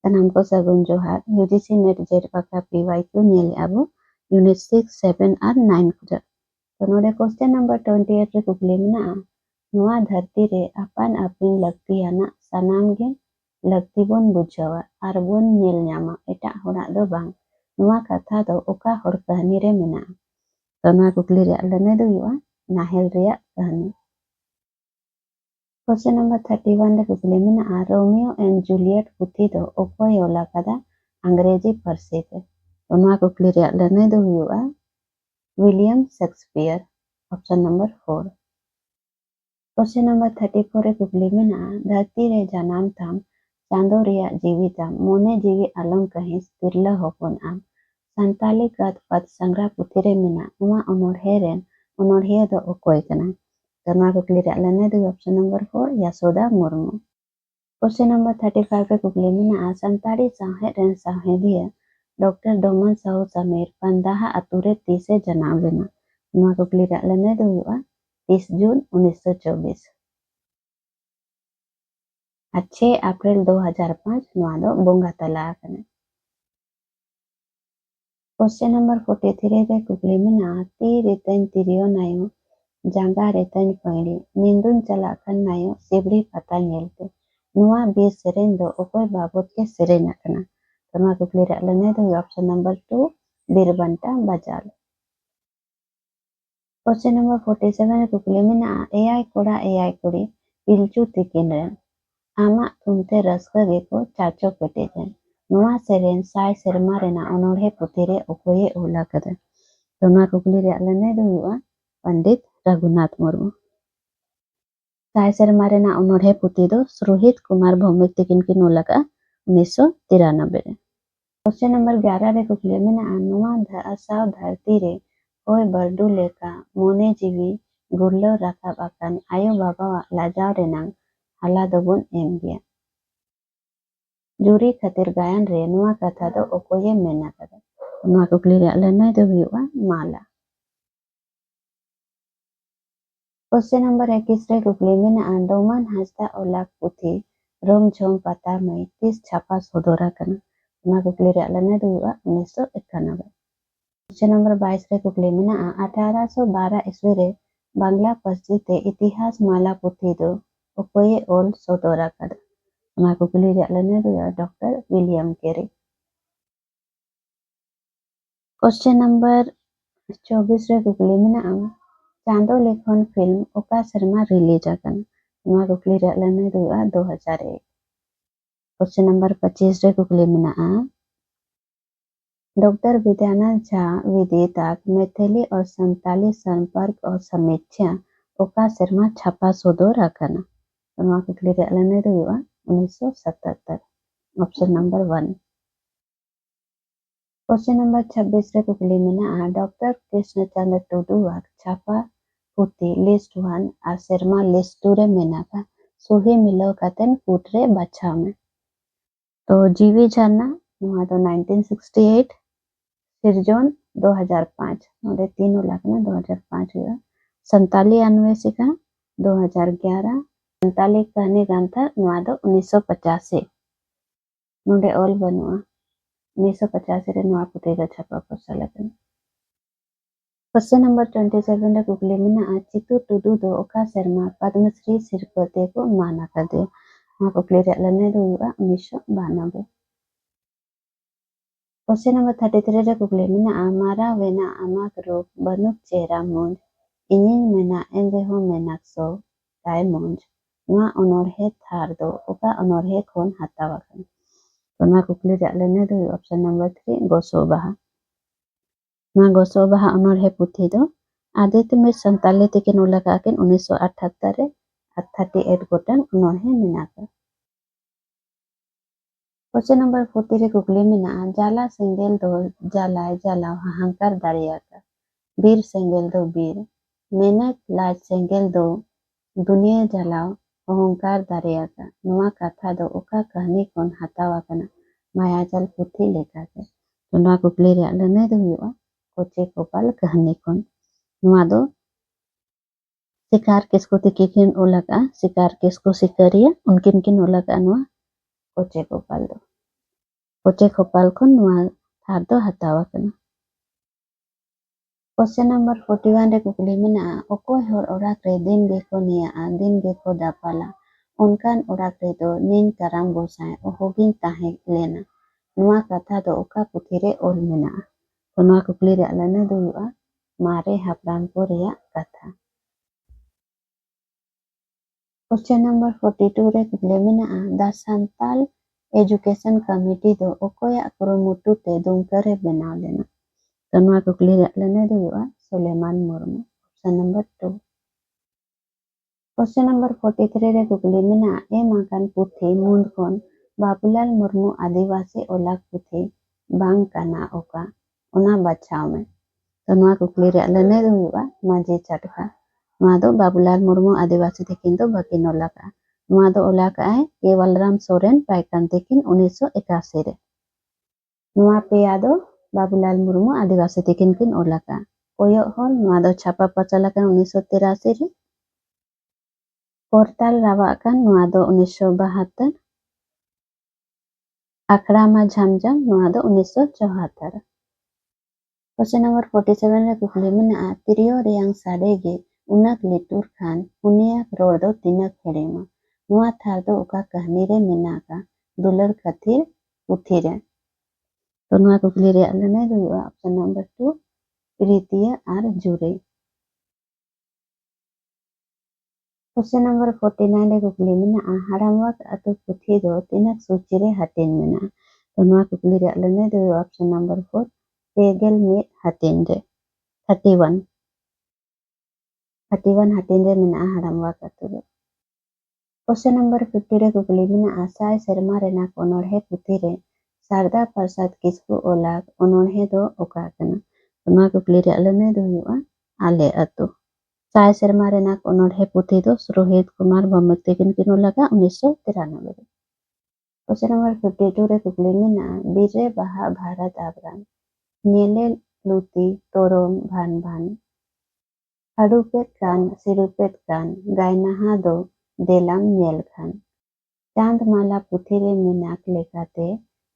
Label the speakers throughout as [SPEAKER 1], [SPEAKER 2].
[SPEAKER 1] सानाम को सगुन जोहार यूजीसी नेट जेट बाखरा पीवाईक्यू नेल आबो यूनिट 6 7 और 9 खुजा तो नोडे क्वेश्चन नंबर 28 रे कुकली मेना नोआ धरती रे अपन अपिन लक्तियाना सानाम गे लक्ति बोन बुझावा और बोन नेल न्यामा एटा होड़ा दो बांग नोआ कथा दो ओका होड़ कहानी रे मेना तो नोआ कुकली रे लने दो युवा नाहेल रेया कहानी। क्वेश्चन नंबर 31 रे कुकली मेना रोमियो एंड जूलियट पुथी दो ओकोय ओला कदा अंग्रेजी पार्सी ते तो नोआ कुकली रे लने दो युवा William Shakespeare option number 4। Question number 34 रे कुकली मेना धरती रे जानाम थाम चांदो रिया जीविताम मोने जीवी आलम कहिस तिरला होपन आम संताली गत पद संग्रह पुथी रे मेना नोआ अनोढ़े रेन अनोढ़िया दो ओकोय कना तो नोआ कुकली रे लने दो option number 4 Yashoda Murmu. Question number 35 रे कुकली मेना संताली साहेब रेन साहेदिया डॉक्टर डोमन साहू समीर पंदाहा अतुरे 30 जनाब लेना नोआ कुकली रे लने दो हुआ 30 जून 1924 और 6 अप्रैल 2005 नोआ दो बोंगा तला कने। क्वेश्चन नंबर 43 रे कुकली मेना ती रितन तिरियो नायो जांगा रेतन पैड़ी निंदुन चला खन नायो सिबड़ी पता नेलते नोआ बी सेरेन दो ओकोय बाबत के सेरेन कना तो नोआ कुकली रे लने दो ऑप्शन नंबर 2 बीरबंटा बजाल। क्वेश्चन नंबर 47 रे कुकली मेना एआई कोड़ा एआई कुड़ी पिलचू तिकिन रेन आमा तुमते रस्का गेको चाचो पेटेजन नोआ सेरेन साय सेरमा रेना अनोढ़े पुथी रे ओकोये ओला कदे तो नोआ कुकली रे लने दो हुआ पंडित रघुनाथ मुर्मू। साय सेरमा रेना अनोढ़े पुथी दो सुरोहित कुमार भौमिक तिकिन की ओला का 1993 रे। क्वेश्चन नंबर 11 रे कुकली मेना नोआ असाव धरती रे होय बरडू लेका मोने जीवी गुरलो राकाब आकान आयो बाबा लाजाव रेनांग हाला दोबुन एम गया जुरी खातिर गायन रे नोआ कथा दो ओकोये मेना कदा नोआ कुकली रे लने दो हुआ माला। क्वेश्चन नंबर 21 रे कुकली मेना डोमन हासदा ओलाक पुथी रोम झोम पता मई 30 छापा सोदोरा कना नोआ कुकली रे लने दो हुआ 1991। क्वेश्चन नंबर 22 रे कुकली मेना 1812 ईस्वी रे बांग्ला पश्चिम ते इतिहास माला पुथी दो ओकोये ओल सोदोरा कदा नोआ कुकली रे लने दो doctor William Carey. Question number 24 रे कुकली मेना चांदो लेखन फिल्म ओका शर्मा रिलीज आकन नोआ कुकली रे लने दो 2001। क्वेश्चन नंबर 25 रे कुकली मेना डॉक्टर विद्यानंद झा विदिताक मैथिली और संताली संपर्क और समीक्षा ओका शर्मा छापा सोदोर आकन नोआ कुकली रे लने दो 1977 ऑप्शन नंबर 1। क्वेश्चन नंबर 26 रे कुकली मेना डॉक्टर कृष्णचंद्र टुडू छापा पुथी लिस्ट 1 और शर्मा लिस्ट 2 रे मेना का सुही मिलो कतन कूटरे बच्चा में तो जीवी झरना नोआ तो 1968 सिरजोन 2005 नोडे तीनों लगना 2005 हुआ संताली अन्वेषिका 2011 संताली कहने गांथा नोआ तो 1985 नोडे ऑल बनुआ 1985 रे नोआ पुथी का छापा पोसा लगन। क्वेश्चन नंबर 27 रे कुकली मेना चितू टुडू दो ओका शर्मा पद्मश्री सिरपते को माना कर दे नोआ कुकली रे लने दो हुआ 1992। क्वेश्चन नंबर 33 रे कुकली मेना मारा वेना आमाक रूप बनुक चेहरा मुंज इनिंग मेना एंदे हो मेना सो ताय मुंज नोआ अनोढ़े थार दो ओका अनोढ़े खोन हतावा कन तो नोआ कुकली रे लने दो ऑप्शन नंबर 3 गोसो बाहा नोआ गोसो बाहा अनोढ़े पुथी दो आदित्य में संताली तिकिन ओला काकिन 1978 रे 38 गोटन अनोढ़े मेना का। क्वेश्चन नंबर 40 रे कुकली मेना जाला सेंगेल दो जलाय जलाव हाहांकार दाड़िया का बीर सेंगेल दो बीर मेहनत लाज सेंगेल दो दुनिया जलाव अहंकार दाड़िया का नोआ कथा दो ओका कहानी कोन हतावा कना मायाजाल पुथी लेखा के तो नोआ कुकली रे लने दो हुआ कोचे कोपाल कहानी कोन नोआ दो शिकार किसको तिकिन ओला का शिकार किसको शिकारिया उनकिन किन ओला का नोआ कोचे कोपाल दो। ᱚᱪᱮ ᱠᱷᱚᱯᱟᱞ ᱠᱷᱚᱱ ᱱᱚᱣᱟ ᱛᱷᱟᱨ ᱫᱚ ᱦᱟᱛᱟᱣ ᱟᱠᱟᱱᱟ। क्वेश्चन नंबर 41 रे कुकली मेना अकोय हर ओराक रे दिन गेको निया दिन गेको दापाला उनकान ओराक रे दो नीन कराम गोसाय ओहोगिन ताहे लेना नुआ कथा दो ओका पुथी रे ओल मेना तो नुआ कुकली रे अलने दो हुआ मारे हापराम को रेया कथा। क्वेश्चन नंबर 42 रे कुकली मेना द संताल एजुकेशन कमिटी दो ओकोया कुरुमुटु ते दुमकरे बनाव लेना तो नुआ कुकली रे अलने दो हुआ Suleman Murmu option number 2। Question number 43 रे कुकली मेना ए माकान पुथी मुंद कोन बाबूलाल मुर्मू आदिवासी ओलाक पुथी बांग काना ओका ओना बचाव में तो नुआ कुकली रे अलने दो हुआ माजी चटका नुआ दो बाबूलाल मुर्मू आदिवासी तकिन दो बाकिन ओलाका नुआ दो ओलाका है केवलराम सोरेन पाइकान तकिन 1981 रे नुआ पेया दो बाबूलाल मुर्मू आदिवासी तकिन किन ओलाका कोयो हल नुआ दो छापा पचलाकान 1983 रे कोरताल रावाकान नुआ दो 1972 आखड़ा मा झमझम नुआ दो 1974। क्वेश्चन नंबर 47 रे कुकली मेना तिरियो रेयांग साडे गे उनक लिटूर खान उनियाक रोड दो तिनक हेड़ेमा नुआ थार दो उका कहानी रे मेनाका दुलर खातिर पुथी रे तो नुआ कुकली रे अलने दो ऑप्शन नंबर 2 प्रीतिया आर जुरे। क्वेश्चन नंबर 49 रे कुकली मेना हाड़ामवाक अतु पुथी दो तिनक सूची रे हाटिन मेना तो नुआ कुकली रे अलने दो ऑप्शन नंबर 4 पेगेल मिट हाटिन रे 31 हाटिन रे मेना हाड़ामवाक अतु दो। क्वेश्चन नंबर 50 रे कुकली मेना साय शर्मा रेना ओनोढ़े पुथी रे शारदा प्रसाद किस्कू ओलाक ओनोढ़े दो ओका कना तो नुआ कुकली रे अलने दो हुआ आले अतु साय शर्मा रेना ओनोढ़े पुथी दो रोहित कुमार भौमिक तकिन किन ओलाका 1993 रे। क्वेश्चन नंबर 52 रे कुकली मेना बीरे बाहा भारत आबरान नेले लुती तोरोम भान भान हाडुपेट कान सिरुपेट कान गायनाहा दो देलाम नेल खान चांद माला पुथी रे मेनाक लेकाते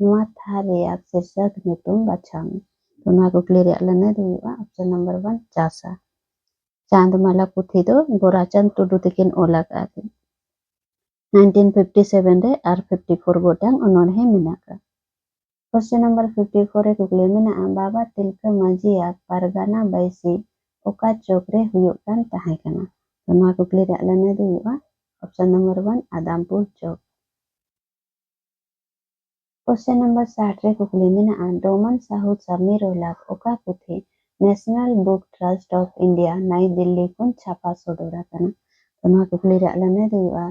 [SPEAKER 1] नुआ थार रेयाक शीर्षक नुतुम बाछाम तो नुआ कुकली रे अलने दो हुआ ऑप्शन नंबर 1 चासा चांदमाला पुथी दो गोराचंद टुडू तकिन ओलाक आकिन 1957 रे आर 54 गोटांग ओनोढ़े मेनाका। क्वेश्चन नंबर 54 रे कुकली मेना बाबा तिलका मांझियाक पारगाना बैसी ओका चौक रे हुयुग कान ताहे कना तो नुआ कुकली रे अलने दो हुआ option number 1 Adampur Chowk. Question number 60 रे कुकली मेना डोमन साहू समीर ओलाक ओका पुथी national book trust of India New Delhi कुन छापा सोडोरा कना तो नुआ कुकली रे अलने दो हुआ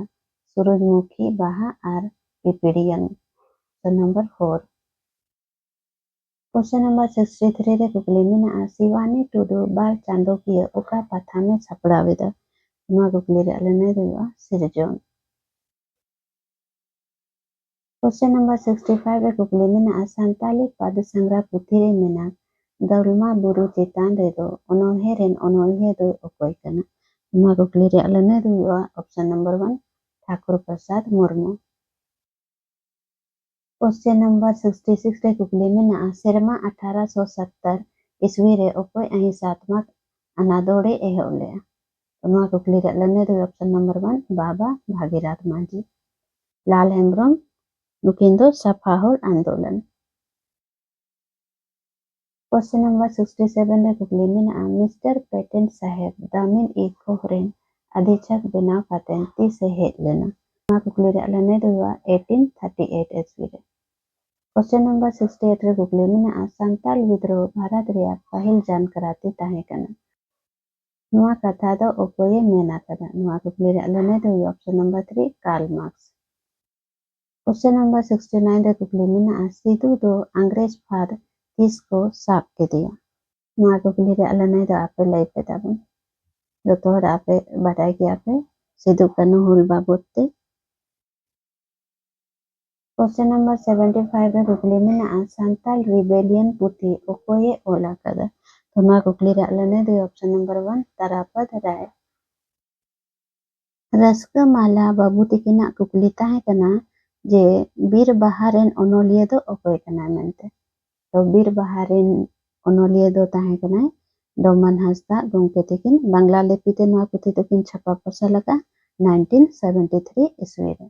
[SPEAKER 1] सूरजमुखी बाहा आर पिपीड़ियन तो नंबर 4। क्वेश्चन नंबर 63 रे कुकली मेना शिवानी टुडू बार चांदोकिया ओका पाथा में छपड़ावेदा नुआ कुकली रे अलने दो हुआ सिरजोन। क्वेश्चन नंबर 65 रे कुकली मेना संताली पद संग्रह पुथी रे मेना दौलमा बुरु चितान रे दो ओनोढ़े रेन ओनोढ़े दो ओकोय कना नुआ कुकली रे अलने दो हुआ option number 1 Thakur Prasad Murmu. Question number 66 रे कुकली मेना सेरमा 1870 ईस्वी रे ओकोय अहिंसात्मक अनादोड़े एहोले तो नुआ कुकली रे अलने दो ऑप्शन नंबर 1 बाबा भागीरथ मांझी लाल हेम्ब्रम नुकिन दो सफाहुल आंदोलन। क्वेश्चन नंबर 67 रे कुकली मेना मिस्टर पेटेंट साहेब दामिन ई कोहरेन अधीक्षक बनाव कातेन तीसे हेज लेना नुआ कुकली रे अलने दो हुआ 1838 ईस्वी रे। क्वेश्चन नंबर 68 रे कुकली मेना संताल विद्रोह भारत रे पहिल जानकराती ताहे कना नुआ कथा दो ओकोये मेना कदा नुआ कुकली रे अलने दो हुआ option number 3 Karl Marx. Question number 69 रे कुकली मेना सिद्धू दो अंग्रेज फाद किसको साफ के दिया नुआ कुकली रे अलने दो आपे लई पे ताबन जो तोहर आपे बाटाई के आपे सिद्धू कनु हुल बाबोते। क्वेश्चन नंबर 75 रे कुकली मेना संताल रिबेलियन पुथी ओकोये ओला कदा तो नुआ कुकली रे अलने दो ऑप्शन नंबर 1 तारापद राय। रस्का माला बाबू तिकिना कुकली ताहे कना जे बीर बाहा रेन ओनोलिया दो अकोय कना मेनते। तो बीर बाहा रेन ओनोलिया दो ताहे कना डोमन हांसदा गोंके तकिन बांग्ला लिपिते नोआ पुथी दो किन छापा पसा लगा 1973 ईस्वी रे।